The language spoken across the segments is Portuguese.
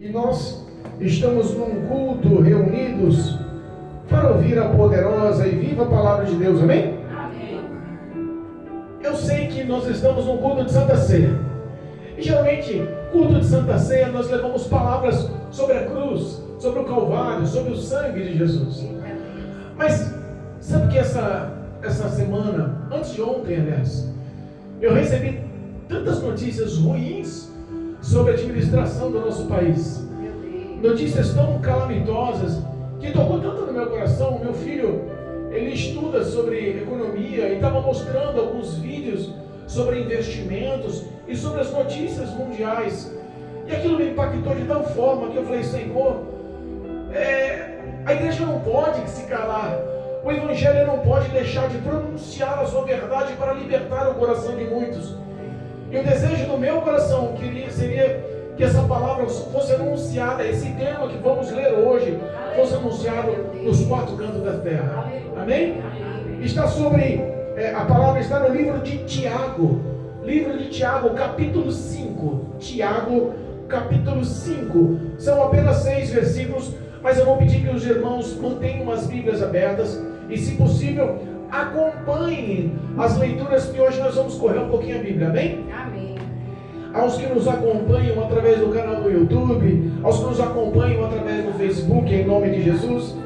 E nós estamos num culto reunidos para ouvir a poderosa e viva palavra de Deus, amém? Amém. Eu sei que nós estamos num culto de Santa Ceia. E geralmente, culto de Santa Ceia, nós levamos palavras sobre a cruz, sobre o Calvário, sobre o sangue de Jesus. Mas, sabe que essa semana, antes de ontem, aliás, eu recebi tantas notícias ruins sobre a administração do nosso país. Notícias tão calamitosas que tocou tanto no meu coração. Meu filho, ele estuda sobre economia e estava mostrando alguns vídeos sobre investimentos e sobre as notícias mundiais. E aquilo me impactou de tal forma que eu falei: Senhor, a igreja não pode se calar. O evangelho não pode deixar de pronunciar a sua verdade para libertar o coração de muitos. E o desejo do meu coração seria que essa palavra fosse anunciada, esse tema que vamos ler hoje, fosse anunciado nos quatro cantos da terra. Amém? Está sobre, a palavra está no livro de Tiago. Livro de Tiago, capítulo 5. Tiago, capítulo 5. São apenas 6 versículos, mas eu vou pedir que os irmãos mantenham as Bíblias abertas e, se possível, acompanhem as leituras, que hoje nós vamos correr um pouquinho a Bíblia, amém? Amém. Aos que nos acompanham através do canal do YouTube, aos que nos acompanham através do Facebook, em nome de Jesus,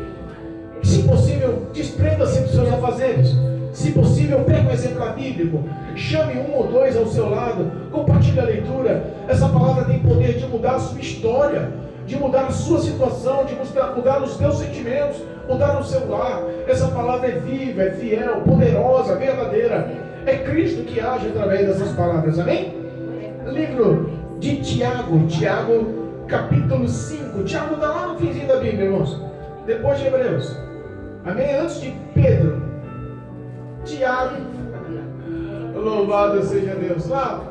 se possível, desprenda-se dos seus afazeres. Se possível, pegue um exemplar bíblico, chame um ou dois ao seu lado, compartilhe a leitura. Essa palavra tem poder de mudar a sua história, de mudar a sua situação, de mudar os teus sentimentos, mudar o seu lar. Essa palavra é viva, é fiel, poderosa, verdadeira. É Cristo que age através dessas palavras, amém? Livro de Tiago, Tiago capítulo 5. Tiago está lá no finzinho da Bíblia, irmãos, depois de Hebreus, amém? Antes de Pedro, Tiago. Louvado seja Deus. Lá,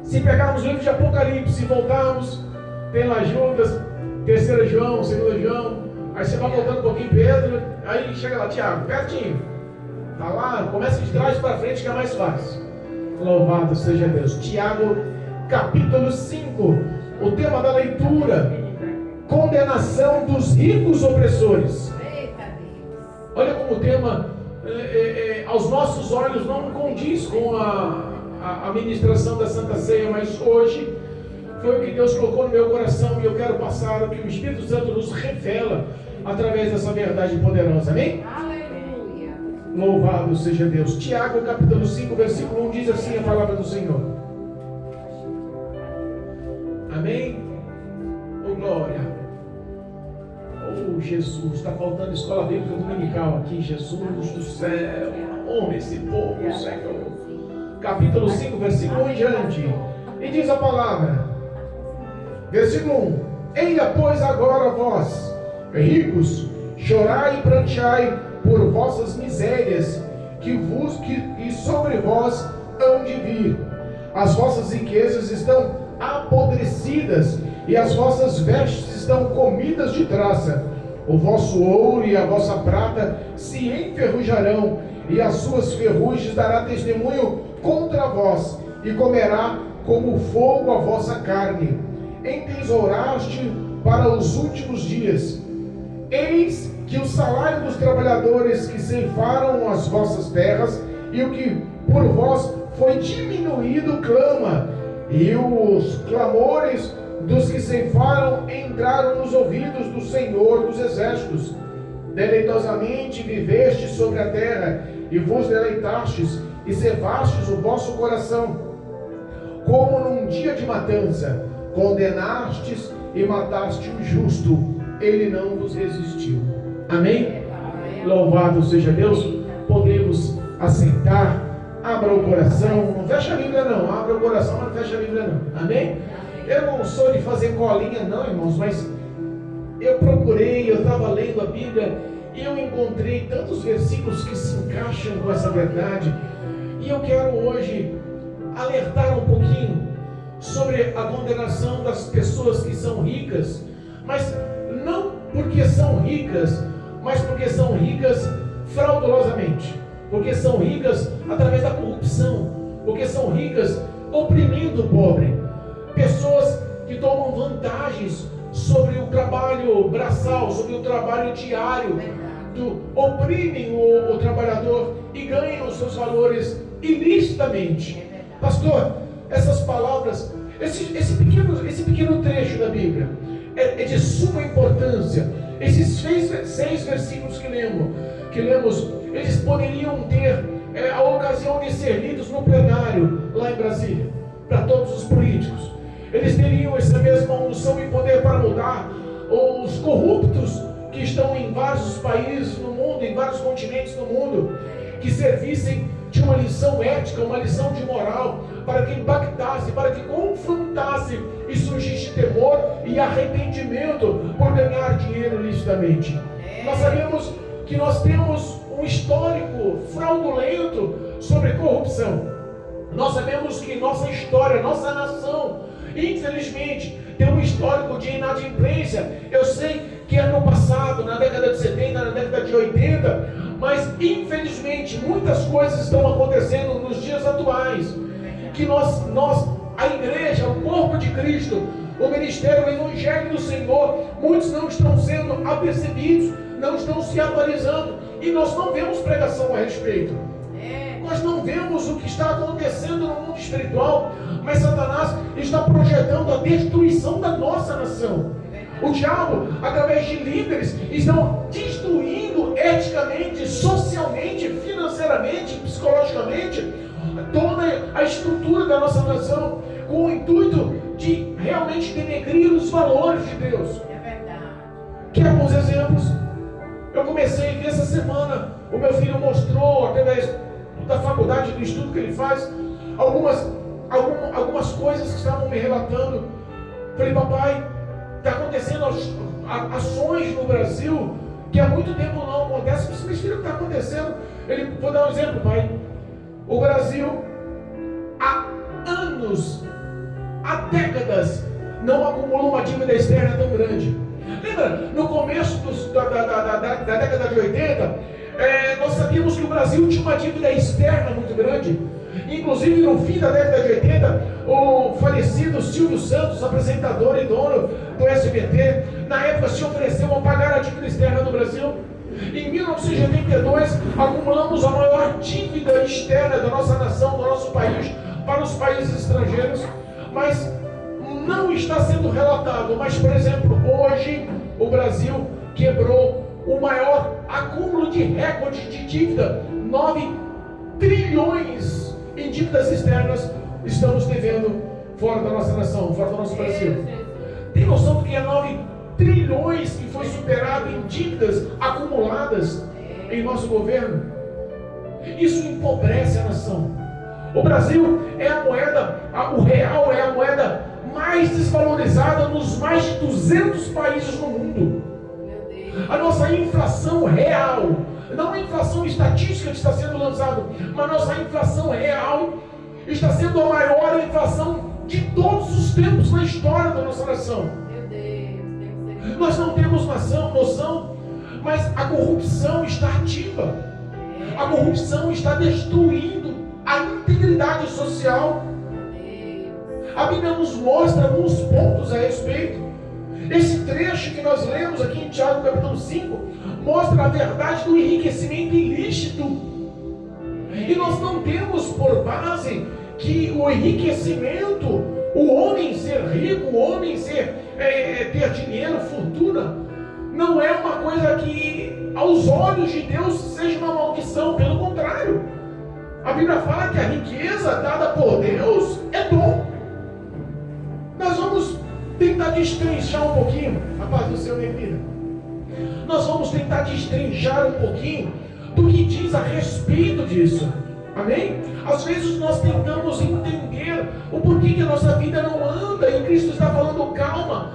se pegarmos o livro de Apocalipse e voltarmos, tem lá Judas, 3 João, 2 João, aí você vai voltando um pouquinho Pedro, aí chega lá Tiago, pertinho. Tá lá, começa de trás para frente que é mais fácil. Louvado seja Deus. Tiago capítulo 5. O tema da leitura: condenação dos ricos opressores. Olha como o tema aos nossos olhos não condiz com a ministração da Santa Ceia, mas hoje foi o que Deus colocou no meu coração e eu quero passar o que o Espírito Santo nos revela através dessa verdade poderosa, amém? Aleluia. Louvado seja Deus. Tiago capítulo 5 versículo 1 diz assim a palavra do Senhor, amém? Oh glória. Oh Jesus, está faltando escola bíblica dominical aqui, Jesus do céu, homem esse povo, Senhor. Capítulo 5 versículo 1 em diante, e diz a palavra, versículo 1: Eia, pois, agora vós, ricos, chorai e pranteai por vossas misérias, que sobre vós hão de vir. As vossas riquezas estão apodrecidas, e as vossas vestes estão comidas de traça. O vosso ouro e a vossa prata se enferrujarão, e as suas ferrugens dará testemunho contra vós, e comerá como fogo a vossa carne. Entesouraste para os últimos dias. Eis que o salário dos trabalhadores que ceifaram as vossas terras, e o que por vós foi diminuído clama, e os clamores dos que ceifaram entraram nos ouvidos do Senhor dos Exércitos. Deleitosamente vivestes sobre a terra, e vos deleitastes, e cevastes o vosso coração, como num dia de matança. Condenastes e mataste o justo, ele não vos resistiu. Amém? Amém. Louvado seja Deus. Podemos assentar. Abra o coração. Não fecha a Bíblia não. Abra o coração, mas não fecha a Bíblia não. Amém? Eu não sou de fazer colinha não, irmãos, mas eu procurei, eu estava lendo a Bíblia e eu encontrei tantos versículos que se encaixam com essa verdade. E eu quero hoje alertar um pouquinho sobre a condenação das pessoas que são ricas, mas não porque são ricas, mas porque são ricas fraudulosamente, porque são ricas através da corrupção, porque são ricas oprimindo o pobre, pessoas que tomam vantagens sobre o trabalho braçal, sobre o trabalho diário, oprimem o trabalhador e ganham os seus valores ilicitamente. Pastor, essas palavras, esse pequeno trecho da Bíblia é de suma importância. Esses 6 versículos que lemos, eles poderiam ter a ocasião de ser lidos no plenário lá em Brasília, para todos os políticos. Eles teriam essa mesma unção e poder para mudar os corruptos que estão em vários países no mundo, em vários continentes no mundo, que servissem de uma lição ética, uma lição de moral, para que impactasse, para que confrontasse e surgisse temor e arrependimento por ganhar dinheiro licitamente. Nós sabemos que nós temos um histórico fraudulento sobre corrupção. Nós sabemos que nossa história, nossa nação, infelizmente, tem um histórico de inadimplência. Eu sei que no passado, na década de 70, na década de 80, mas infelizmente muitas coisas estão acontecendo nos dias atuais, que nós, a igreja, o corpo de Cristo, o ministério, o evangelho do Senhor, muitos não estão sendo apercebidos, não estão se atualizando, e nós não vemos pregação a respeito. Nós não vemos o que está acontecendo no mundo espiritual, mas Satanás está projetando a destruição da nossa nação. O diabo, através de líderes, estão destruindo eticamente, socialmente, financeiramente, psicologicamente, toda a estrutura da nossa nação, com o intuito de realmente denegrir os valores de Deus. É verdade. Quer alguns exemplos? Eu comecei a ver essa semana, o meu filho mostrou, através da faculdade, do estudo que ele faz, algumas coisas que estavam me relatando. Falei, papai, está acontecendo ações no Brasil que há muito tempo não acontece. Mas filho, o que está acontecendo? Vou dar um exemplo, pai. O Brasil, há anos, há décadas, não acumula uma dívida externa tão grande. Lembra, no começo da década de 80, nós sabíamos que o Brasil tinha uma dívida externa muito grande. Inclusive, no fim da década de 80, o falecido Silvio Santos, apresentador e dono do SBT, na época se ofereceu a pagar a dívida externa do Brasil. Em 1982, acumulamos a maior dívida externa da nossa nação, do nosso país, para os países estrangeiros, mas não está sendo relatado. Mas, por exemplo, hoje o Brasil quebrou o maior acúmulo de recorde de dívida, 9 trilhões em dívidas externas estamos devendo fora da nossa nação, fora do nosso Brasil. Tem noção do que é 9 trilhões que foi superado em dívidas acumuladas em nosso governo? Isso empobrece a nação. O Brasil é a moeda, o real é a moeda mais desvalorizada nos mais de 200 países no mundo. A nossa inflação real, não a inflação estatística que está sendo lançada, mas a nossa inflação real está sendo a maior inflação de todos os tempos na história da nossa nação. Nós não temos noção, mas a corrupção está ativa. A corrupção está destruindo a integridade social. A Bíblia nos mostra alguns pontos a respeito. Esse trecho que nós lemos aqui em Tiago capítulo 5 mostra a verdade do enriquecimento ilícito. E nós não temos por base que o enriquecimento, o homem ser rico, o homem ter dinheiro, fortuna, não é uma coisa que aos olhos de Deus seja uma maldição. Pelo contrário, a Bíblia fala que a riqueza dada por Deus é dom. Nós vamos tentar destrinchar um pouquinho, a paz do Senhor, minha vida. Nós vamos tentar destrinchar um pouquinho do que diz a respeito disso. Amém? Às vezes nós tentamos entender o porquê que a nossa vida não anda, e Cristo está falando, calma,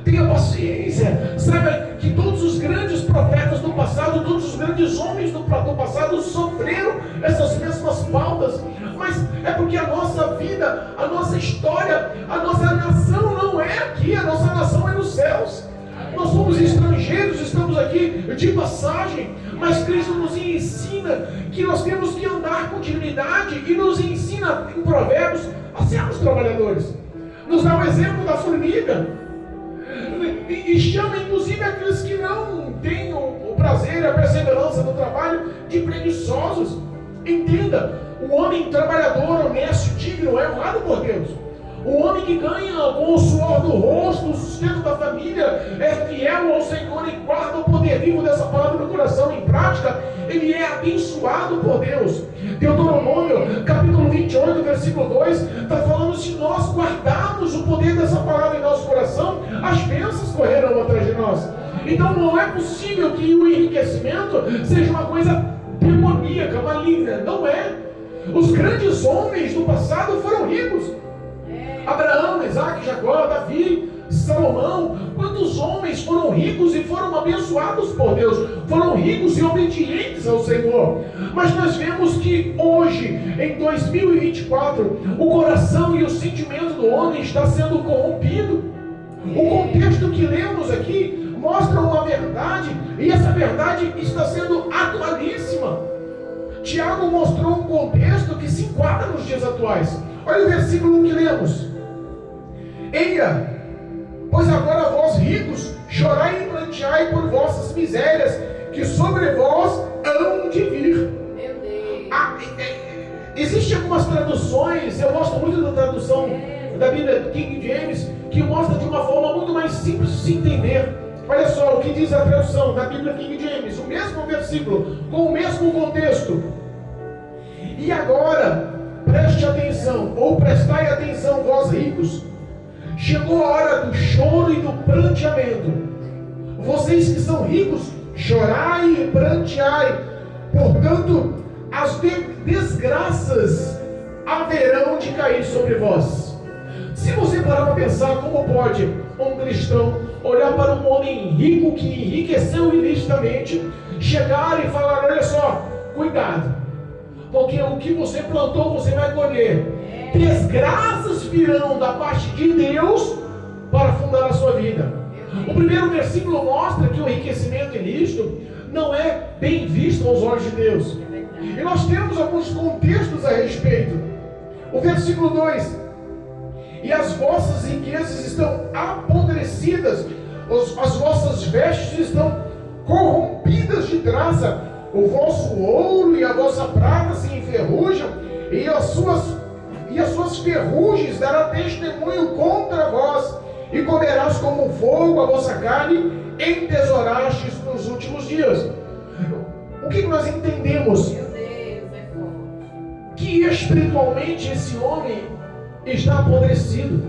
tenha paciência. Saiba que todos os grandes profetas do passado, todos os grandes homens do passado sofreram essas mesmas pautas. Mas é porque a nossa vida, a nossa história, a nossa nação não é aqui, a nossa nação é nos céus. Nós somos estrangeiros, estamos aqui de passagem, mas Cristo nos ensina que nós temos que andar com dignidade, e nos ensina em Provérbios a sermos trabalhadores. nos dá o exemplo da formiga. E chama inclusive aqueles que não têm o prazer e a perseverança no trabalho de preguiçosos. Entenda, o homem trabalhador, honesto, digno é honrado por Deus. O homem que ganha com o suor do rosto o sustento da família, é fiel ao Senhor e guarda o poder vivo dessa palavra no coração em prática, ele é abençoado por Deus. Deuteronômio, capítulo 28, versículo 2, está falando: se nós guardarmos o poder dessa palavra em nosso coração, as bênçãos correrão atrás de nós. Então não é possível que o enriquecimento seja uma coisa demoníaca, maligna. Não é. Os grandes homens do passado foram ricos. Abraão, Isaac, Jacó, Davi, Salomão. Quantos homens foram ricos e foram abençoados por Deus, foram ricos e obedientes ao Senhor. Mas nós vemos que hoje, em 2024, o coração e o sentimento do homem está sendo corrompido. O contexto que lemos aqui mostra uma verdade, e essa verdade está sendo atualíssima. Tiago mostrou um contexto que se enquadra nos dias atuais. Olha o versículo 1 que lemos: eia, pois agora vós ricos, chorai e pranteai por vossas misérias, que sobre vós hão de vir. Existem algumas traduções, eu gosto muito da tradução da Bíblia King James, que mostra de uma forma muito mais simples de se entender. Olha só o que diz a tradução da Bíblia King James, o mesmo versículo, com o mesmo contexto. E agora, preste atenção, ou prestai atenção, vós ricos, chegou a hora do choro e do pranteamento. Vocês que são ricos, chorai e pranteai, portanto, as desgraças haverão de cair sobre vós. Se você parar para pensar, como pode um cristão olhar para um homem rico que enriqueceu ilicitamente, chegar e falar: olha só, cuidado, porque o que você plantou você vai colher. Desgraças virão da parte de Deus para fundar a sua vida. O primeiro versículo mostra que o enriquecimento ilícito não é bem visto aos olhos de Deus. E nós temos alguns contextos a respeito. O versículo 2: e as vossas riquezas estão apodrecidas, as vossas vestes estão corrompidas de traça, o vosso ouro e a vossa prata se enferrujam, e as suas ferrugens dará testemunho contra vós, e comerás como fogo a vossa carne, entesourastes nos últimos dias. O que nós entendemos? Que espiritualmente esse homem está apodrecido,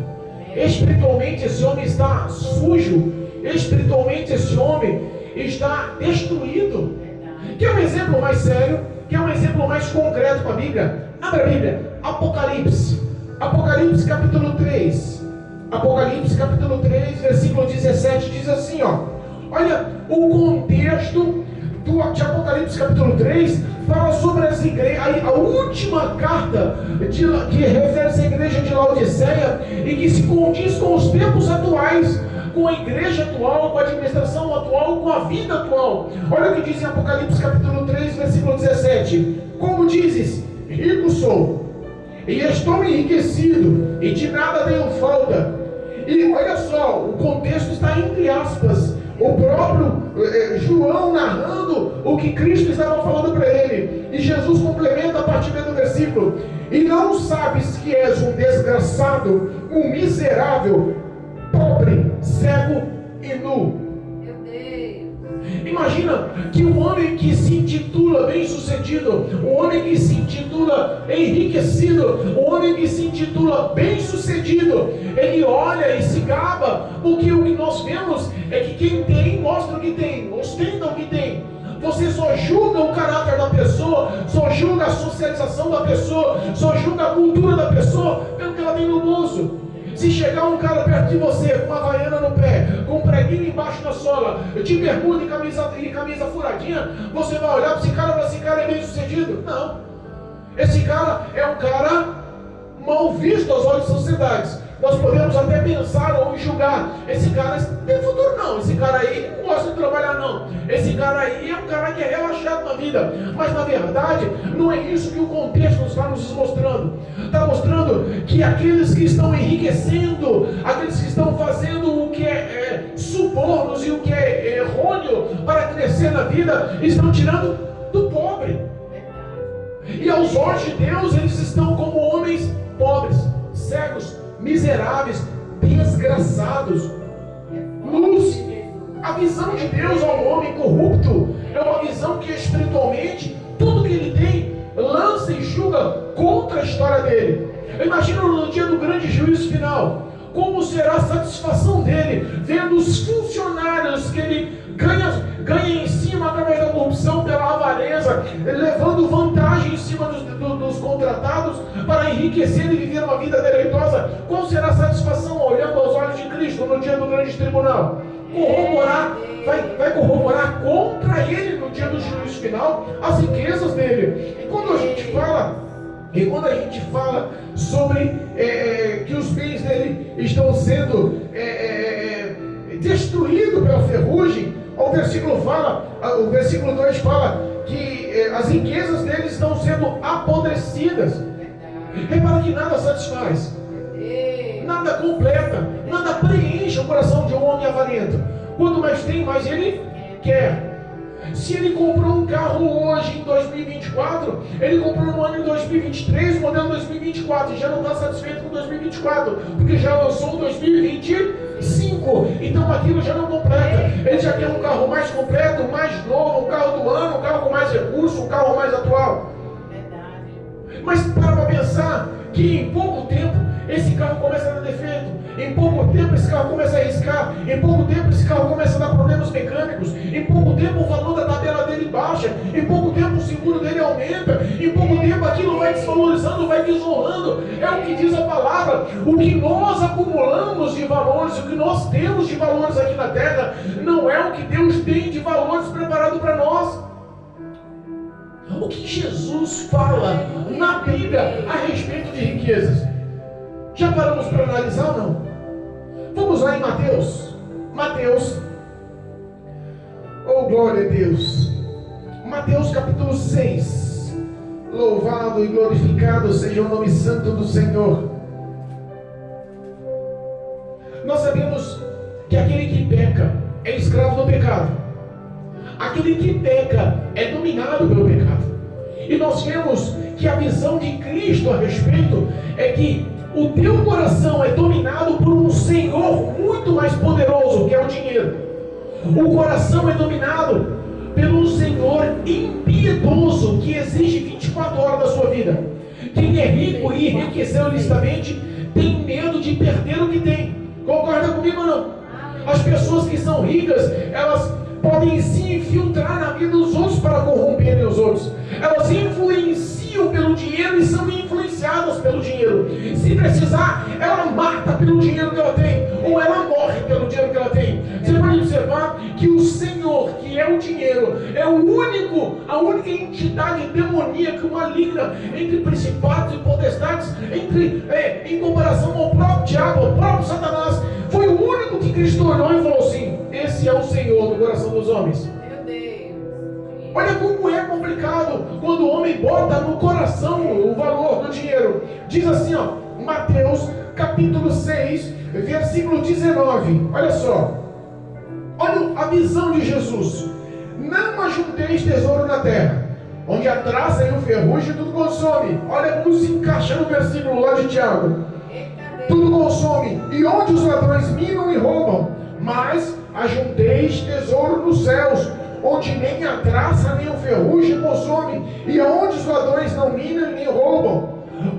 espiritualmente esse homem está sujo, espiritualmente esse homem está destruído. Quer um exemplo mais sério? Quer um exemplo mais concreto com a Bíblia? Abra a Bíblia, Apocalipse capítulo 3. Apocalipse capítulo 3, versículo 17, diz assim, ó. Olha, o contexto de Apocalipse capítulo 3 fala sobre as igrejas, a última carta que refere-se à igreja de Laodiceia e que se condiz com os tempos atuais, com a igreja atual, com a administração atual, com a vida atual. Olha o que diz em Apocalipse capítulo 3, versículo 17: como dizes, rico sou, e estou enriquecido, e de nada tenho falta. E olha só, o contexto está entre aspas. O próprio João narrando o que Cristo estava falando para ele. E Jesus complementa a partir do versículo: e não sabes que és um desgraçado, um miserável, pobre, cego e nu. Imagina que um homem que se intitula bem-sucedido, um homem que se intitula enriquecido, um homem que se intitula bem-sucedido, ele olha e se gaba, porque o que nós vemos é que quem tem, mostra o que tem, ostenta o que tem. Você só julga o caráter da pessoa, só julga a socialização da pessoa, só julga a cultura da pessoa pelo que ela tem no bolso. Se chegar um cara perto de você com uma havaiana no pé, com um preguinho embaixo da sola, de bermuda e camisa furadinha, você vai olhar para esse cara e falar: esse cara é bem sucedido? Não. Esse cara é um cara mal visto aos olhos das sociedades. Nós podemos até pensar ou julgar: esse cara tem futuro. Não, esse cara aí não gosta de trabalhar. trabalhar, não. Esse cara aí é um cara que é relaxado na vida. Mas na verdade, não é isso que o contexto está nos mostrando. Está mostrando que aqueles que estão enriquecendo, aqueles que estão fazendo o que é subornos e o que é errôneo para crescer na vida, estão tirando do pobre. E aos olhos de Deus, eles estão como homens pobres, cegos, miseráveis, desgraçados. Luz. A visão de Deus ao homem corrupto é uma visão que espiritualmente tudo que ele tem lança e julga contra a história dele. Imagina no dia do grande juízo final, como será a satisfação dele vendo os funcionários que ele ganha em cima através da corrupção, pela avareza, levando vantagem em cima dos contratados para enriquecer e viver uma vida deleitosa. Qual será a satisfação olhando aos olhos de Cristo no dia do grande tribunal? Vai corroborar contra ele no dia do juízo final as riquezas dele. E quando a gente fala sobre que os bens dele estão sendo destruídos pela ferrugem, o versículo 2 fala que as riquezas dele estão sendo apodrecidas. Repara que nada satisfaz, nada completa, nada preenche o coração de um homem avarento. Quanto mais tem, mais ele quer. Se ele comprou um carro hoje em 2024, ele comprou no ano de 2023, modelo 2024, e já não está satisfeito com 2024, porque já lançou 2025, então aquilo já não completa. Ele já quer um carro mais completo, mais novo, um carro do ano, um carro com mais recurso, um carro mais atual. Mas para pensar que em pouco tempo esse carro começa a dar defeito, em pouco tempo esse carro começa a riscar, em pouco tempo esse carro começa a dar problemas mecânicos, em pouco tempo o valor da tabela dele baixa, em pouco tempo o seguro dele aumenta, em pouco tempo aquilo vai desvalorizando, vai desonrando. É o que diz a palavra. O que nós acumulamos de valores, o que nós temos de valores aqui na terra, não é o que Deus tem de valores preparado para nós. O que Jesus fala na Bíblia a respeito de riquezas? Já paramos para analisar ou não? Vamos lá em Mateus. Oh, glória a Deus. Mateus capítulo 6. Louvado e glorificado seja o nome santo do Senhor. Nós sabemos que aquele que peca é escravo do pecado. Aquele que peca é dominado pelo pecado. E nós vemos que a visão de Cristo a respeito é que o teu coração é dominado por um Senhor muito mais poderoso, que é o dinheiro. O coração é dominado pelo Senhor impiedoso, que exige 24 horas da sua vida. Quem é rico e enriqueceu ilicitamente tem medo de perder o que tem. Concorda comigo ou não? As pessoas que são ricas, elas podem se infiltrar na vida dos outros para corromperem os outros. Elas influenciam pelo dinheiro e são influenciadas pelo dinheiro. Se precisar, ela mata pelo dinheiro que ela tem, ou ela morre pelo dinheiro que ela tem. Você pode observar que o Senhor, que é o dinheiro, é a única entidade demoníaca maligna entre principados e potestades, em comparação ao próprio diabo, ao próprio Satanás. Foi o único que Cristo olhou e falou assim: esse é o Senhor do coração dos homens. Meu Deus. Olha como é complicado quando o homem bota no coração o valor do dinheiro. Diz assim, ó, Mateus capítulo 6, versículo 19. Olha só. Olha a visão de Jesus. Não ajunteis tesouro na terra, onde a traça e o ferrugem tudo consome. Olha como se encaixa no versículo lá de Tiago. Tudo consome, e onde os ladrões minam e roubam. Mas ajunteis tesouro nos céus, onde nem a traça nem o ferrugem consome, e aonde os ladrões não minam nem roubam.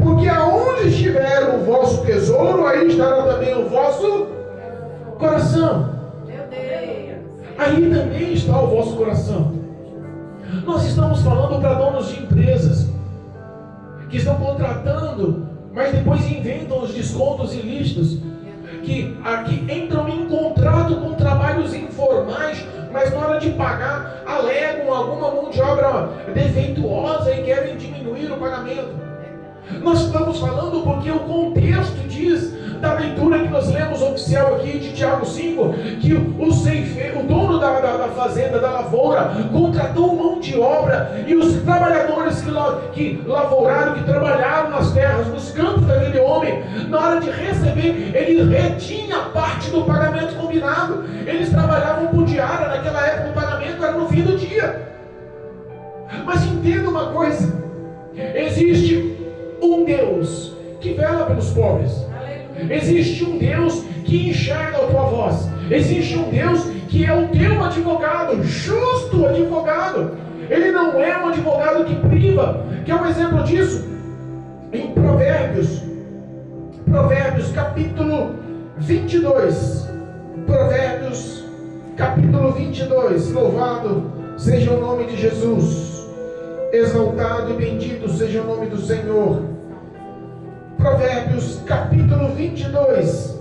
Porque aonde estiver o vosso tesouro, aí estará também o vosso coração. Meu Deus. Aí também está o vosso coração. Nós estamos falando para donos de empresas que estão contratando, mas depois inventam os descontos ilícitos, que entram em contrato com trabalhos informais, mas na hora de pagar alegam alguma mão de obra defeituosa e querem diminuir o pagamento. Nós estamos falando porque o contexto diz, da leitura que nós lemos oficial aqui de Tiago 5, que o dono da fazenda, da lavoura, contratou mão de obra, e os trabalhadores que lavouraram, que trabalharam nas terras, nos campos daquele homem, na hora de receber, ele retinha parte do pagamento combinado. Eles trabalhavam por diária, naquela época o pagamento era no fim do dia. Mas entenda uma coisa: existe um Deus que vela pelos pobres. Existe um Deus que enxerga a tua voz. Existe um Deus que é o teu advogado, justo advogado. Ele não é um advogado que priva. Que é um exemplo disso em Provérbios capítulo 22. Provérbios capítulo 22. Louvado seja o nome de Jesus, exaltado e bendito seja o nome do Senhor. Provérbios capítulo 22,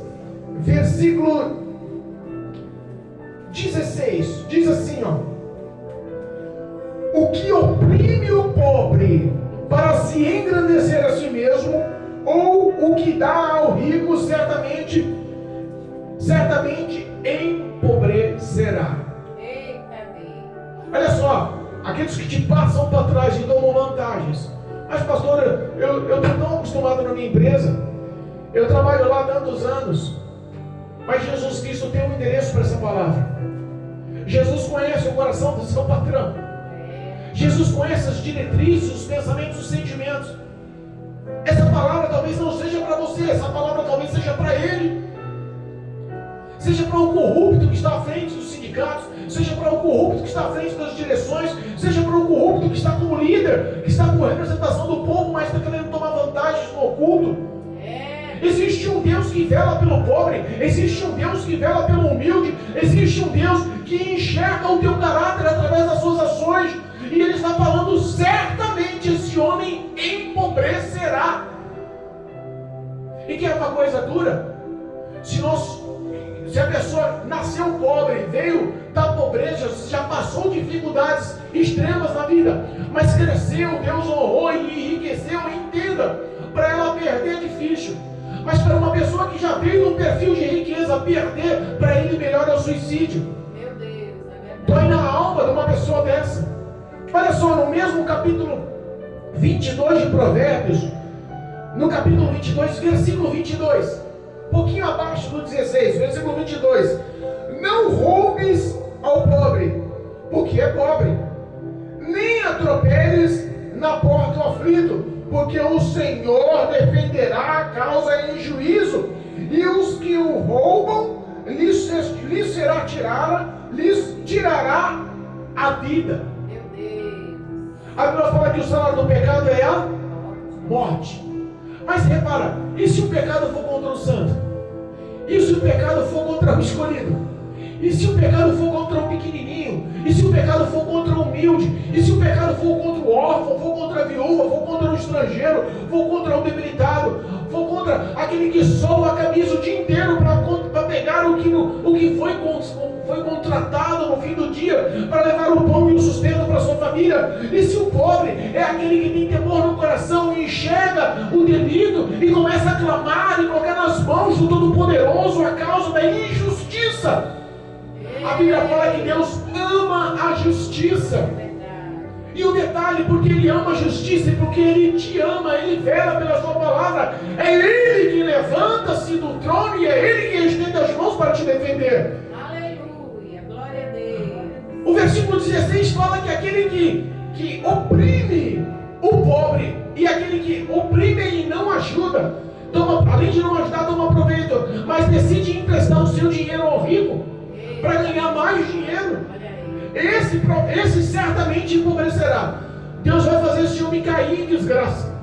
versículo 16, diz assim, ó: o que oprime o pobre para se engrandecer a si mesmo, ou o que dá ao rico, certamente empobrecerá. Olha só, aqueles que te passam para trás e tomam vantagens. Mas pastor, eu estou tão acostumado na minha empresa, eu trabalho lá há tantos anos, mas Jesus Cristo tem um endereço para essa palavra. Jesus conhece o coração do seu patrão. Jesus conhece as diretrizes, os pensamentos, os sentimentos. Essa palavra talvez não seja para você, essa palavra talvez seja para ele, seja para o corrupto que está à frente dos sindicatos, seja para o corrupto que está à frente das direções, seja para o corrupto que está como líder, que está com representação do povo, mas está querendo tomar vantagens no oculto. Existe um Deus que vela pelo pobre, existe um Deus que vela pelo humilde, existe um Deus que enxerga o teu caráter através das suas ações, e Ele está falando: certamente esse homem empobrecerá. E que é uma coisa dura, se a pessoa nasceu pobre, veio da pobreza, já passou dificuldades extremas na vida, mas cresceu, Deus honrou e enriqueceu, entenda, para ela perder é difícil. Mas para uma pessoa que já veio num perfil de riqueza, perder, para ele melhor é o suicídio. Meu Deus, Dói na alma de uma pessoa dessa. Olha só, no mesmo capítulo 22 de Provérbios, no capítulo 22, versículo 22, pouquinho abaixo do 16, versículo 22: não roubes ao pobre, porque é pobre, nem atropeles na porta o aflito, porque o Senhor defenderá a causa em juízo, e os que o roubam lhes tirará a vida. meu Deus. A Bíblia fala que o salário do pecado é a morte. Mas repara, e se o pecado for contra o santo? E se o pecado for contra o escolhido? E se o pecado for contra o pequenininho? E se o pecado for contra o humilde? E se o pecado for contra o órfão, for contra a viúva, for contra o estrangeiro, for contra o debilitado, for contra aquele que sola a camisa o dia inteiro para pegar o que foi contratado no fim do dia, para levar o pão e o sustento para sua família? E se o pobre é aquele que tem temor no coração e enxerga o delito e começa a clamar e colocar nas mãos do Todo-Poderoso a causa da injustiça? A Bíblia fala que Deus ama a justiça. E o detalhe, porque Ele ama a justiça e porque Ele te ama, Ele vela pela sua palavra. É Ele que levanta-se do trono e é Ele que estende as mãos para te defender. Aleluia, glória a Deus. O versículo 16 fala que aquele que oprime o pobre e aquele que oprime e não ajuda, além de não ajudar, toma proveito, mas decide emprestar o seu dinheiro ao rico para ganhar mais dinheiro, esse certamente empobrecerá. Deus vai fazer esse homem cair em desgraça.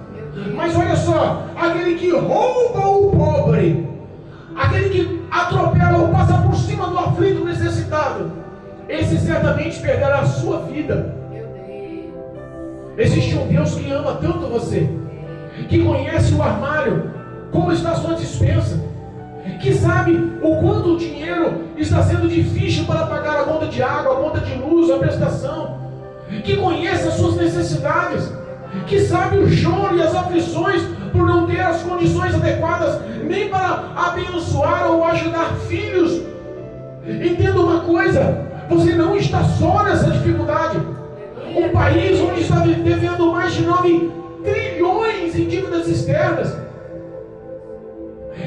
Mas olha só, aquele que rouba o pobre, aquele que atropela ou passa por cima do aflito necessitado, esse certamente perderá a sua vida. Existe um Deus que ama tanto você, que conhece o armário, como está a sua despensa, que sabe o quanto o dinheiro está sendo difícil para pagar a conta de água, a conta de luz, a prestação, que conhece as suas necessidades, que sabe o choro e as aflições por não ter as condições adequadas nem para abençoar ou ajudar filhos. Entenda uma coisa: Você não está só nessa dificuldade. Um país onde está devendo mais de 9 trilhões em dívidas externas.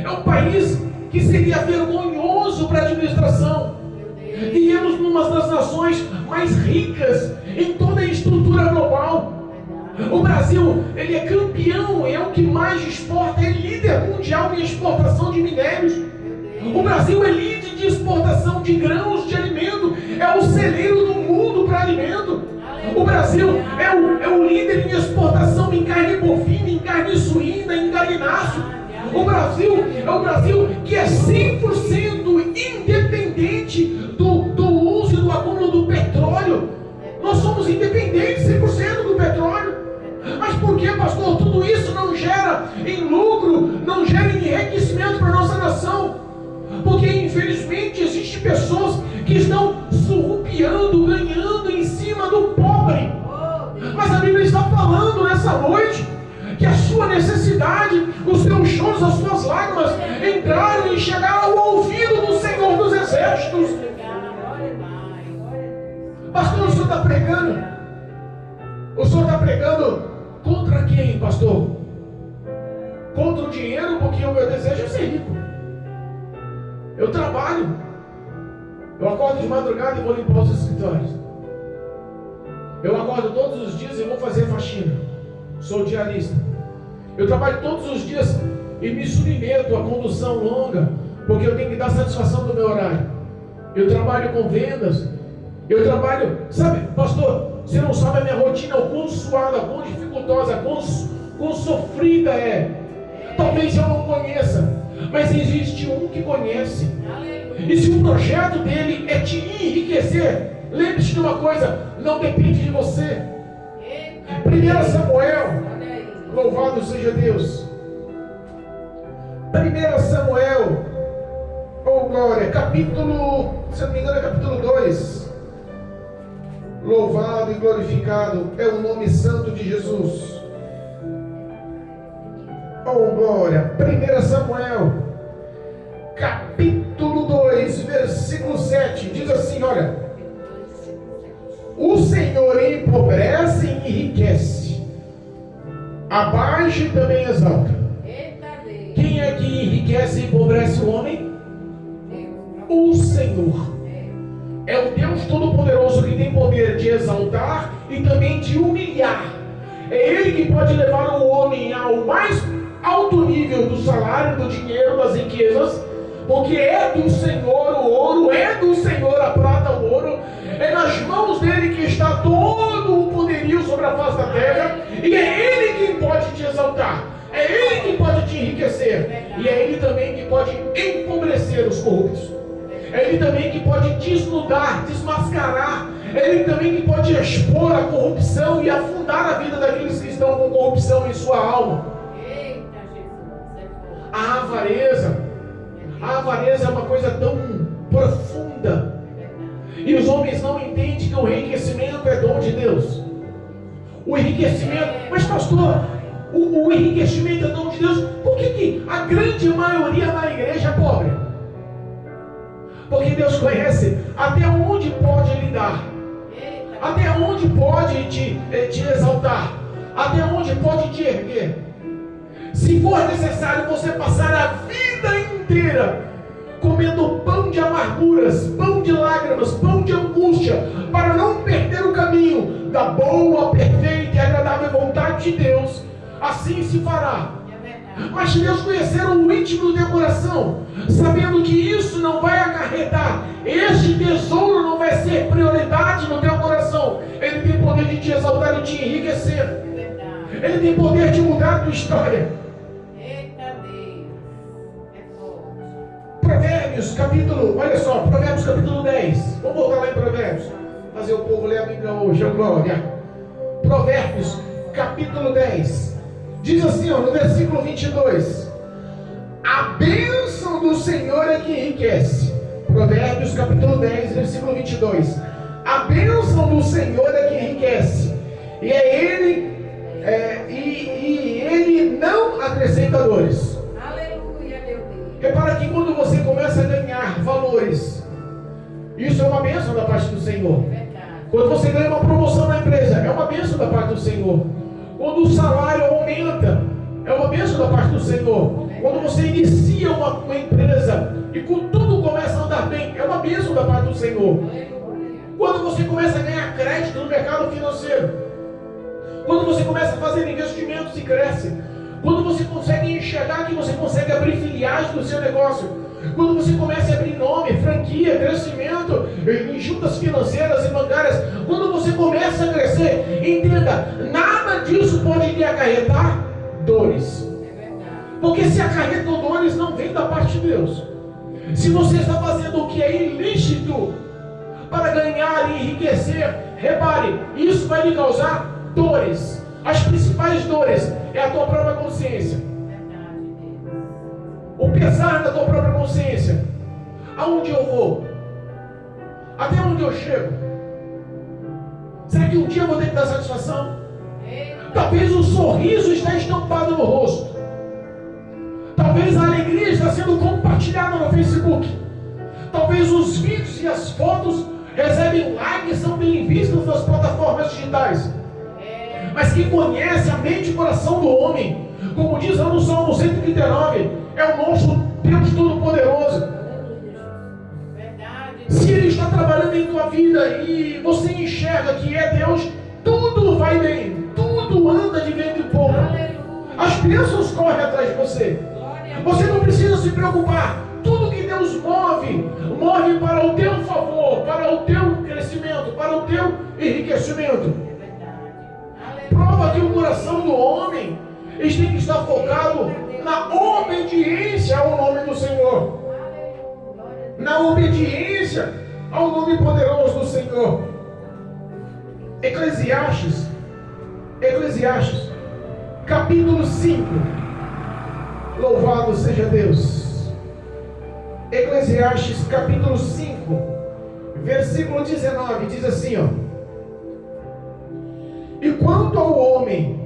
É um país que seria vergonhoso para a administração. Vivemos numa das nações mais ricas em toda a estrutura global. O Brasil, ele é campeão, é o que mais exporta, é líder mundial em exportação de minérios. O Brasil é líder de exportação de grãos, de alimento, é o celeiro do mundo para alimento. O Brasil é o líder em exportação em carne bovina, em carne suína, em galináceo. O Brasil é o Brasil que é 100% independente do uso e do acúmulo do petróleo. Nós somos independentes 100% do petróleo. Mas por que, pastor, tudo isso não gera em lucro, não gera em enriquecimento para a nossa nação? Porque infelizmente existem pessoas que estão surrupiando, ganhando em cima do pobre. Mas a Bíblia está falando nessa noite que a sua necessidade, os seus choros, as suas lágrimas entraram e chegaram ao ouvido do Senhor dos Exércitos. Pastor, o senhor está pregando? O senhor está pregando contra quem, pastor? Contra o dinheiro, porque o meu desejo é ser rico. Eu trabalho. Eu acordo de madrugada e vou limpar os escritórios. Eu acordo todos os dias e vou fazer faxina. Sou diarista. Eu trabalho todos os dias e me submeto à condução longa, porque eu tenho que dar satisfação do meu horário. Eu trabalho com vendas. Eu trabalho, sabe, pastor, você não sabe a minha rotina, o quão suada, quão dificultosa, quão sofrida é. Talvez eu não conheça, mas existe um que conhece. E se o projeto dele é te enriquecer, lembre-se de uma coisa, não depende de você. 1 Samuel, louvado seja Deus. 1 Samuel, oh glória, capítulo, se não me engano é capítulo 2. Louvado e glorificado é o nome santo de Jesus. Oh glória, 1 Samuel, capítulo 2, versículo 7, diz assim, olha: o Senhor empobrece e enriquece, abaixa e também exalta. Quem é que enriquece e empobrece o homem? O Senhor. É o Deus Todo-Poderoso que tem poder de exaltar e também de humilhar. É Ele que pode levar o homem ao mais alto nível do salário, do dinheiro, das riquezas, porque é do Senhor o ouro, é do Senhor a prata, o ouro. É nas mãos dele que está todo o poderio sobre a face da terra, e é Ele quem pode te exaltar, é Ele quem pode te enriquecer, e é Ele também que pode empobrecer os corruptos. É Ele também que pode desnudar, desmascarar. É Ele também que pode expor a corrupção e afundar a vida daqueles que estão com corrupção em sua alma. A avareza é uma coisa tão profunda. E os homens não entendem que o enriquecimento é dom de Deus. O enriquecimento, mas pastor, o enriquecimento é dom de Deus. Por que a grande maioria da igreja é pobre? Porque Deus conhece até onde pode lhe dar, até onde pode te exaltar, até onde pode te erguer. Se for necessário você passar a vida inteira comendo pão de amarguras, pão de lágrimas, pão de angústia, para não perder o caminho da boa, perfeita e agradável vontade de Deus, assim se fará. Mas se Deus conhecer o íntimo do teu coração, sabendo que isso não vai acarretar, este tesouro não vai ser prioridade no teu coração, Ele tem poder de te exaltar e te enriquecer. Ele tem poder de mudar a tua história. Provérbios capítulo, olha só, Provérbios capítulo 10. Vamos voltar lá em Provérbios, fazer o povo ler a Bíblia hoje, a glória. Provérbios capítulo 10. Diz assim, ó, no versículo 22: a bênção do Senhor é que enriquece. Provérbios capítulo 10, versículo 22. A bênção do Senhor é que enriquece, e é Ele, e Ele não acrescenta dores. Aleluia, meu Deus. Repara que quando você começa a ganhar valores, Isso é uma bênção da parte do Senhor. Verdade. Quando você ganha uma promoção na empresa, é uma bênção da parte do Senhor. Quando o salário aumenta, é uma bênção da parte do Senhor. Quando você inicia uma empresa e tudo começa a andar bem, é uma bênção da parte do Senhor. Quando você começa a ganhar crédito no mercado financeiro, quando você começa a fazer investimentos e cresce, quando você consegue enxergar que você consegue abrir filiais do seu negócio, quando você começa a abrir nome, franquia, crescimento em juntas financeiras e bancárias, quando você começa a crescer, entenda, nada disso pode lhe acarretar dores. Porque se acarretam dores, não vem da parte de Deus. Se você está fazendo o que é ilícito para ganhar e enriquecer, repare, isso vai lhe causar dores. As principais dores é a tua própria consciência. O pesar da tua própria consciência. Aonde eu vou? Até onde eu chego? Será que um dia eu vou ter que dar satisfação? Talvez o sorriso está estampado no rosto. Talvez a alegria está sendo compartilhada no Facebook. Talvez os vídeos e as fotos recebem likes, são bem vistos nas plataformas digitais. Mas quem conhece a mente e o coração do homem, como diz lá no Salmo 139, é o nosso Deus Todo-Poderoso. Se Ele está trabalhando em tua vida e você enxerga que é Deus, tudo vai bem, tudo anda de vento em pouco. As bênçãos correm atrás de você. Você não precisa se preocupar. Tudo que Deus move, move para o teu favor, para o teu crescimento, para o teu enriquecimento. Prova que o coração do homem tem que estar focado na obediência ao nome do Senhor. Na obediência ao nome poderoso do Senhor. Eclesiastes, capítulo 5. Louvado seja Deus. Eclesiastes, capítulo 5, versículo 19, diz assim, ó: e quanto ao homem,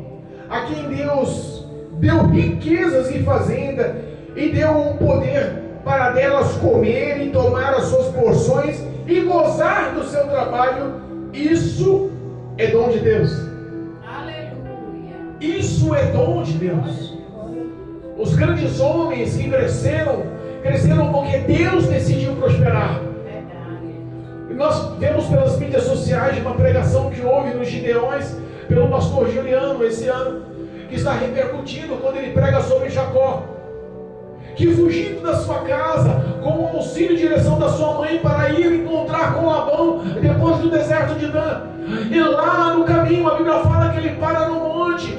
a quem Deus deu riquezas e fazenda, e deu um poder para delas comer e tomar as suas porções, e gozar do seu trabalho, isso é dom de Deus. Aleluia. Isso é dom de Deus. Os grandes homens que cresceram porque Deus decidiu prosperar. E nós vemos pelas mídias sociais uma pregação que houve nos Gideões pelo pastor Juliano esse ano, que está repercutindo quando ele prega sobre Jacó, que fugindo da sua casa, com o auxílio e direção da sua mãe, para ir encontrar com Labão depois do deserto de Dan. E lá no caminho a Bíblia fala que ele para no monte,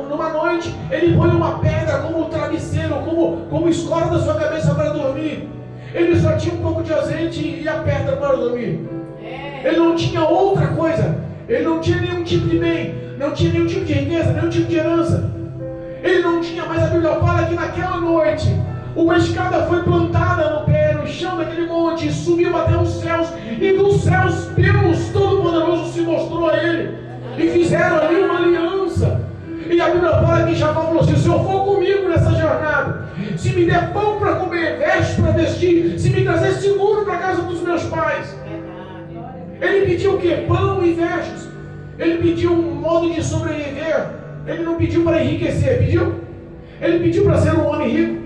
numa noite, ele põe uma pedra como travesseiro, como escora da sua cabeça para dormir. Ele só tinha um pouco de azeite e a pedra para dormir. Ele não tinha outra coisa. Ele não tinha nenhum tipo de bem, não tinha nenhum tipo de riqueza, nenhum tipo de herança. Ele não tinha, mas a Bíblia fala que naquela noite uma escada foi plantada no chão daquele monte, e subiu até os céus, e dos céus Deus Todo-Poderoso se mostrou a ele, e fizeram ali uma aliança. E a Bíblia fala que Jacó falou assim: se eu for comigo nessa jornada, se me der pão para comer, veste para vestir, se me trazer seguro para a casa dos meus pais. Ele pediu o quê? Pão e vestes. Ele pediu um modo de sobreviver. Ele não pediu para enriquecer, pediu? Ele pediu para ser um homem rico.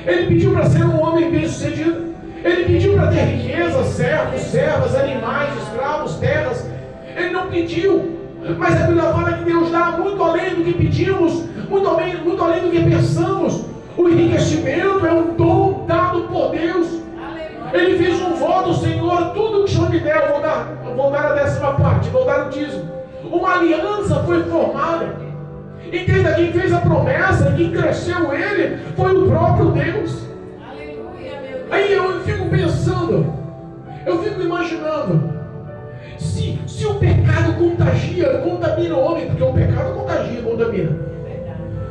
Ele pediu para ser um homem bem-sucedido. Ele pediu para ter riqueza, servos, servas, animais, escravos, terras. Ele não pediu. Mas a Bíblia fala que Deus dá muito além do que pedimos, muito além do que pensamos. O enriquecimento é um dom dado por Deus. Ele fez um voto: Senhor, tudo que o Senhor me der, eu vou dar a 10ª parte, vou dar o dízimo. Uma aliança foi formada. Entenda, quem fez a promessa, quem cresceu ele, foi o próprio Deus. Aleluia, meu Deus. Aí eu fico pensando, eu fico imaginando, se o pecado contamina o homem, porque o pecado contagia, contamina.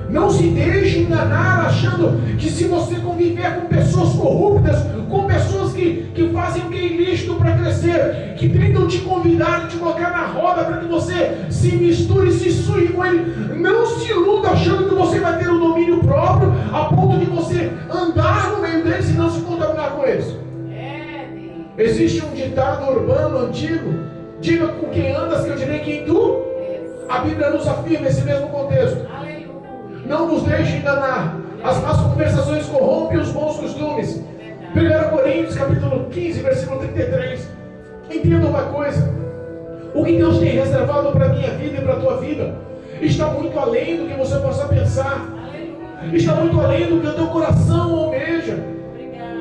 Não se deixe enganar achando que se você conviver com pessoas corruptas, com pessoas que fazem o que é ilícito para crescer, que tentam te convidar e te colocar na roda para que você se misture e se suje com ele, não se iluda achando que você vai ter o domínio próprio a ponto de você andar no meio deles e não se contaminar com eles. Existe um ditado urbano antigo: diga com quem andas que eu direi quem tu. A Bíblia nos afirma esse mesmo contexto. Aleluia. Não nos deixe enganar. As más conversações corrompem os bons costumes. 1 Coríntios capítulo 15, versículo 33. Entenda uma coisa: o que Deus tem reservado para a minha vida e para a tua vida está muito além do que você possa pensar. Está muito além do que o teu coração almeja.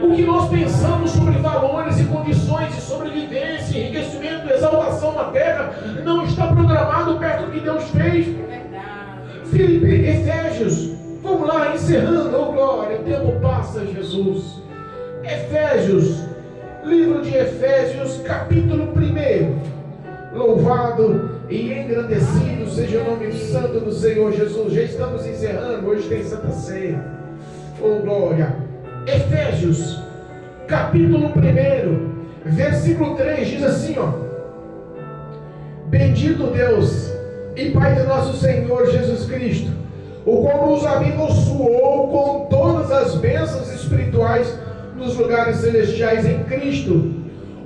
O que nós pensamos sobre valores e condições de sobrevivência, enriquecimento, exaltação na terra, não está programado perto do que Deus fez. Efésios, vamos lá, encerrando, oh glória, o tempo passa, Jesus. Efésios, livro de Efésios, capítulo 1. Louvado e engrandecido seja o nome santo do Senhor Jesus. Já estamos encerrando, hoje tem Santa Ceia. Oh glória. Efésios, capítulo 1, versículo 3, diz assim, ó: bendito Deus e Pai do nosso Senhor Jesus Cristo, o qual nos abençoou com todas as bênçãos espirituais nos lugares celestiais em Cristo,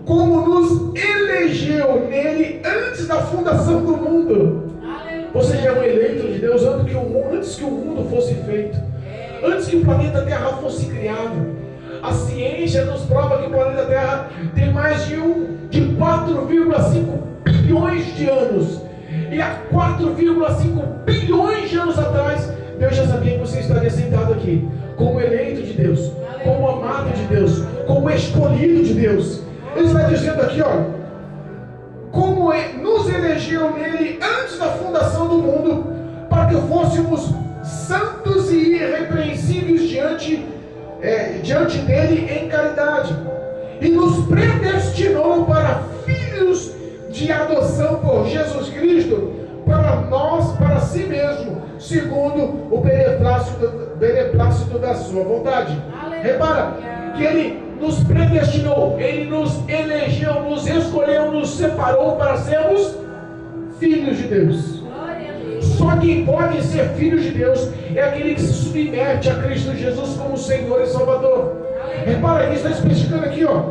como nos elegeu nele antes da fundação do mundo. Você já é um eleito de Deus antes que o mundo fosse feito, antes que o planeta Terra fosse criado. A ciência nos prova que o planeta Terra tem mais de 4,5 bilhões de anos. E há 4,5 bilhões de anos atrás, Deus já sabia que você estaria sentado aqui, como eleito de Deus, como amado de Deus, como escolhido de Deus. Ele está dizendo aqui, olha, como nos elegeu nele antes da fundação do mundo, para que fôssemos santos e irrepreensíveis diante dele em caridade, e nos predestinou para filhos de adoção por Jesus Cristo, para si mesmo, segundo o beneplácito da sua vontade. Repara que ele nos predestinou, ele nos elegeu, nos escolheu, nos separou para sermos filhos de Deus. Só quem pode ser filho de Deus é aquele que se submete a Cristo Jesus como Senhor e Salvador. Repara que está especificando aqui, ó: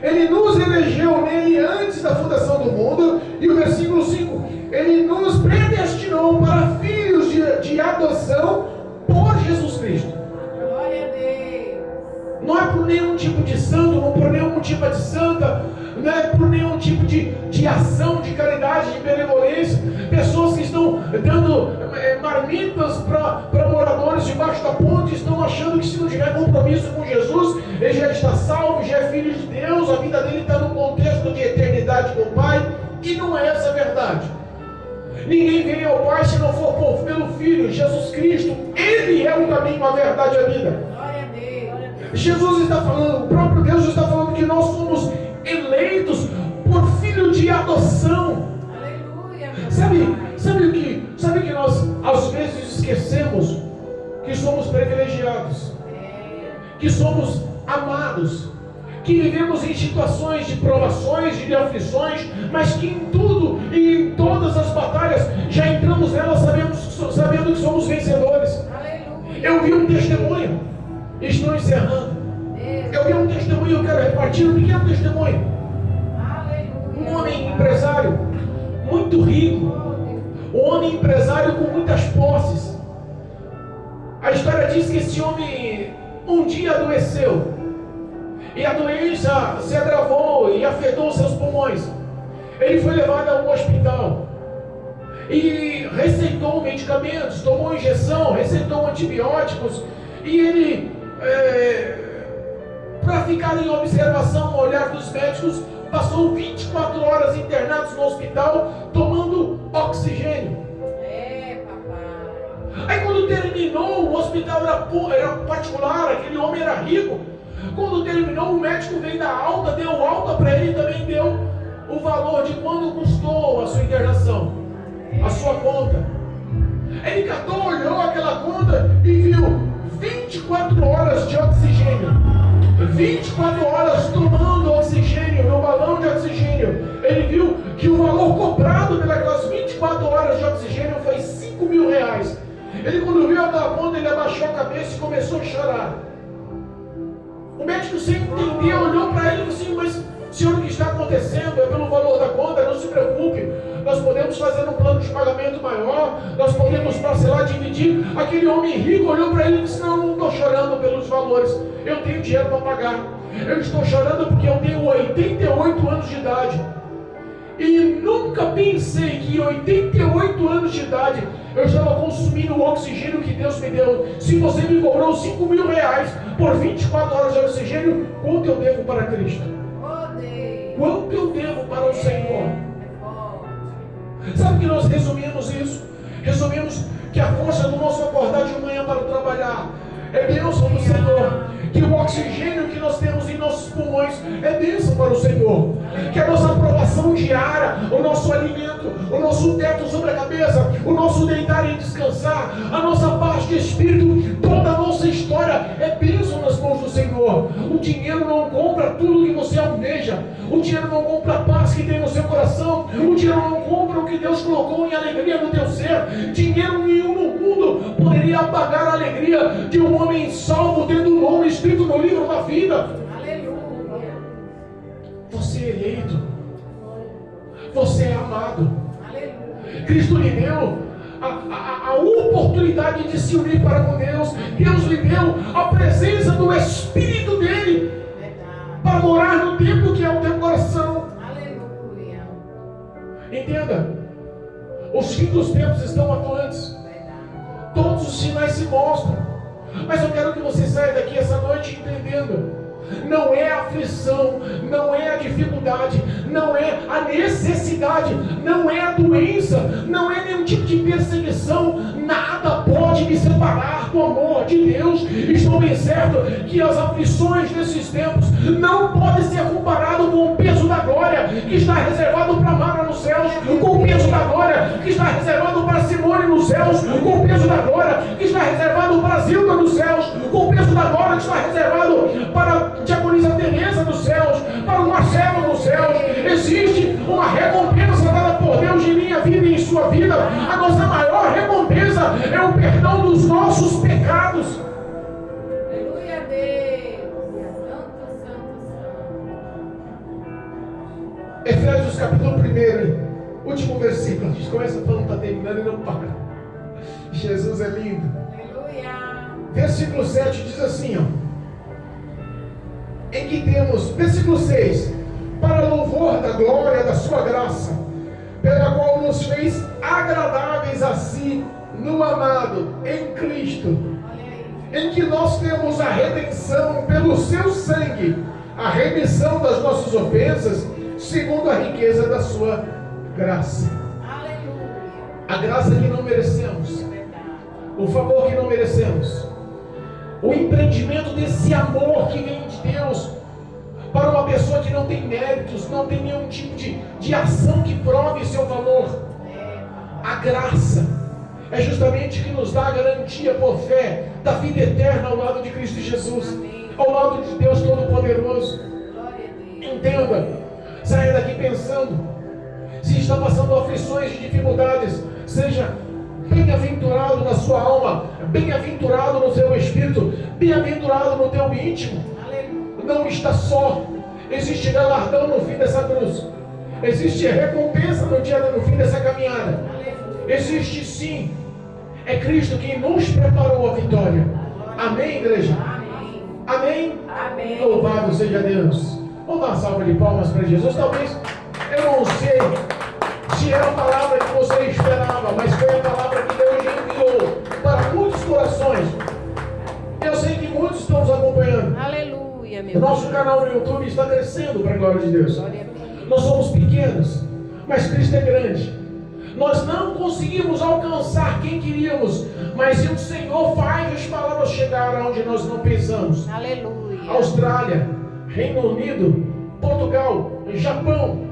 ele nos elegeu nele antes da fundação do mundo. E o versículo 5: ele nos predestinou para filhos de adoção por Jesus Cristo. Glória a Deus. Não é por nenhum tipo de santo, não por nenhum tipo de santa, não é por nenhum tipo de ação de caridade, de benevolência. Pessoas que estão dando marmitas para moradores debaixo da ponte, estão achando que se não tiver compromisso com Jesus, ele já está salvo, já é filho de Deus, a vida dele está no contexto de eternidade com o Pai, e não é essa a verdade. Ninguém vem ao Pai se não for pelo Filho, Jesus Cristo. Ele é o caminho, a verdade e a vida. Glória a Deus. Jesus está falando, o próprio Deus está falando que nós somos eleitos por filho de adoção. Aleluia. Sabe que nós às vezes esquecemos que somos privilegiados, que somos amados, que vivemos em situações de provações e de aflições, mas que em tudo e em todas as batalhas já entramos nelas sabendo que somos vencedores. Aleluia. Eu vi um testemunho, estou encerrando. Eu vi um testemunho, eu quero repartir um pequeno testemunho. Aleluia. Um homem empresário muito rico, um homem empresário com muitas posses. A história diz que esse homem um dia adoeceu, e a doença se agravou e afetou seus pulmões. Ele foi levado a um hospital e receitou medicamentos, tomou injeção, receitou antibióticos, e ele, para ficar em observação no olhar dos médicos, passou 24 horas internados no hospital, tomando oxigênio. Papai. Aí quando terminou, o hospital era particular, aquele homem era rico. Quando terminou, o médico veio dar alta, deu alta para ele e também deu o valor de quanto custou a sua internação, a sua conta. Ele catou, olhou aquela conta e viu 24 horas de oxigênio, 24 horas tomando oxigênio, no balão de oxigênio. Ele viu que o valor cobrado pelas 24 horas de oxigênio foi R$5.000. Ele, quando viu aquela conta, ele abaixou a cabeça e começou a chorar. O médico, sem entender, olhou para ele e disse assim: fazer um plano de pagamento maior, nós podemos parcelar, dividir. Aquele homem rico olhou para ele e disse: não, não estou chorando pelos valores, eu tenho dinheiro para pagar. Eu estou chorando porque eu tenho 88 anos de idade. E nunca pensei que em 88 anos de idade eu estava consumindo o oxigênio que Deus me deu. Se você me cobrou 5 mil reais por 24 horas de oxigênio, quanto eu devo para Cristo? Quanto eu devo para o Senhor? Sabe que nós resumimos isso? Resumimos que a força do nosso acordar de manhã para trabalhar é bênção do Senhor. Que o oxigênio que nós temos em nossos pulmões é bênção para o Senhor. Que a nossa aprovação diária, o nosso alimento, o nosso teto sobre a cabeça, o nosso deitar e descansar, a nossa paz de espírito, toda a nossa história é bênção nas mãos do Senhor. O dinheiro não compra tudo que você almeja. O dinheiro não compra a paz que tem no seu coração. O dinheiro não compra o que Deus colocou em alegria no teu ser. Dinheiro nenhum no mundo poderia apagar a alegria de um homem salvo, tendo um nome escrito no livro da vida. Aleluia. Você é eleito. Você é amado. Aleluia. Cristo lhe deu a oportunidade de se unir para com Deus. Deus lhe deu a presença do Espírito dele para morar no templo que é o teu coração. Aleluia. Entenda, os fins dos tempos estão atuantes. Todos os sinais se mostram. Mas eu quero que você saia daqui essa noite entendendo: não é a aflição, não é a dificuldade, não é a necessidade, não é a doença, não é nenhum tipo de perseguição. Nada pode me separar do amor de Deus. Estou bem certo que as aflições desses tempos não podem ser comparadas com o peso da glória que está reservado para Mara nos céus, com o peso da glória que está reservado para Simone nos céus, com o peso da glória que está reservado para Zilda nos céus, com o peso da glória que está reservado para a diaconisa Teresa nos céus, para o Marcelo nos céus. Existe uma recompensa dada por Deus em minha vida e em sua vida. A nossa maior recompensa é o perdão dos nossos pecados. Aleluia a Deus. Santo, santo, santo. Efésios capítulo 1, último versículo. A gente começa falando, está terminando e não para. Jesus é lindo. Aleluia. Versículo 7 diz assim, ó: em que temos, versículo 6, para louvor da glória da sua graça, pela qual nos fez agradáveis a si no amado, em Cristo, em que nós temos a redenção pelo seu sangue, a remissão das nossas ofensas, segundo a riqueza da sua graça. Aleluia. A graça que não merecemos, o favor que não merecemos, o empreendimento desse amor que vem de Deus para uma pessoa que não tem méritos, não tem nenhum tipo de ação que prove seu valor. A graça é justamente o que nos dá a garantia por fé da vida eterna ao lado de Cristo Jesus, ao lado de Deus Todo-Poderoso. Entenda, saia daqui pensando: se está passando aflições e dificuldades, seja bem-aventurado na sua alma, bem-aventurado no seu espírito, bem-aventurado no teu íntimo. Não está só. Existe galardão no fim dessa cruz. Existe recompensa no fim dessa caminhada. Existe sim. É Cristo quem nos preparou a vitória. Amém, igreja? Amém? Amém. Louvado seja Deus. Vamos dar uma salva de palmas para Jesus. Talvez, eu não sei se era a palavra que você esperava, mas foi a palavra que Deus enviou para muitos corações. Eu sei que muitos estão nos acompanhando. Aleluia, meu O nosso Deus. canal no YouTube está crescendo para a glória de Deus. Glória a Deus. Nós somos pequenos, mas Cristo é grande. Nós não conseguimos alcançar quem queríamos, mas o Senhor faz as palavras chegar aonde nós não pensamos. Aleluia. Austrália, Reino Unido, Portugal, Japão.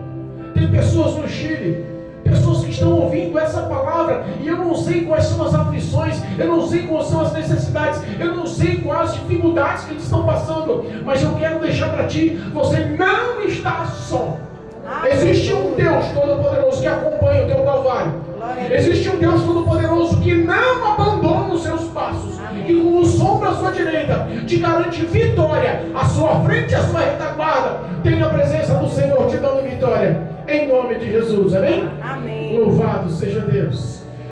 Tem pessoas no Chile, pessoas que estão ouvindo essa palavra, e eu não sei quais são as aflições, eu não sei quais são as necessidades, eu não sei quais as dificuldades que eles estão passando, mas eu quero deixar para ti: você não está só. Existe um Deus Todo-Poderoso que acompanha o teu calvário. Existe um Deus Todo-Poderoso que não abandona os seus passos, e como sombra à sua direita te garante vitória, à sua frente e à sua retaguarda tem a presença do Senhor te dando vitória. em nome de Jesus, amém? Amém. Louvado seja Deus.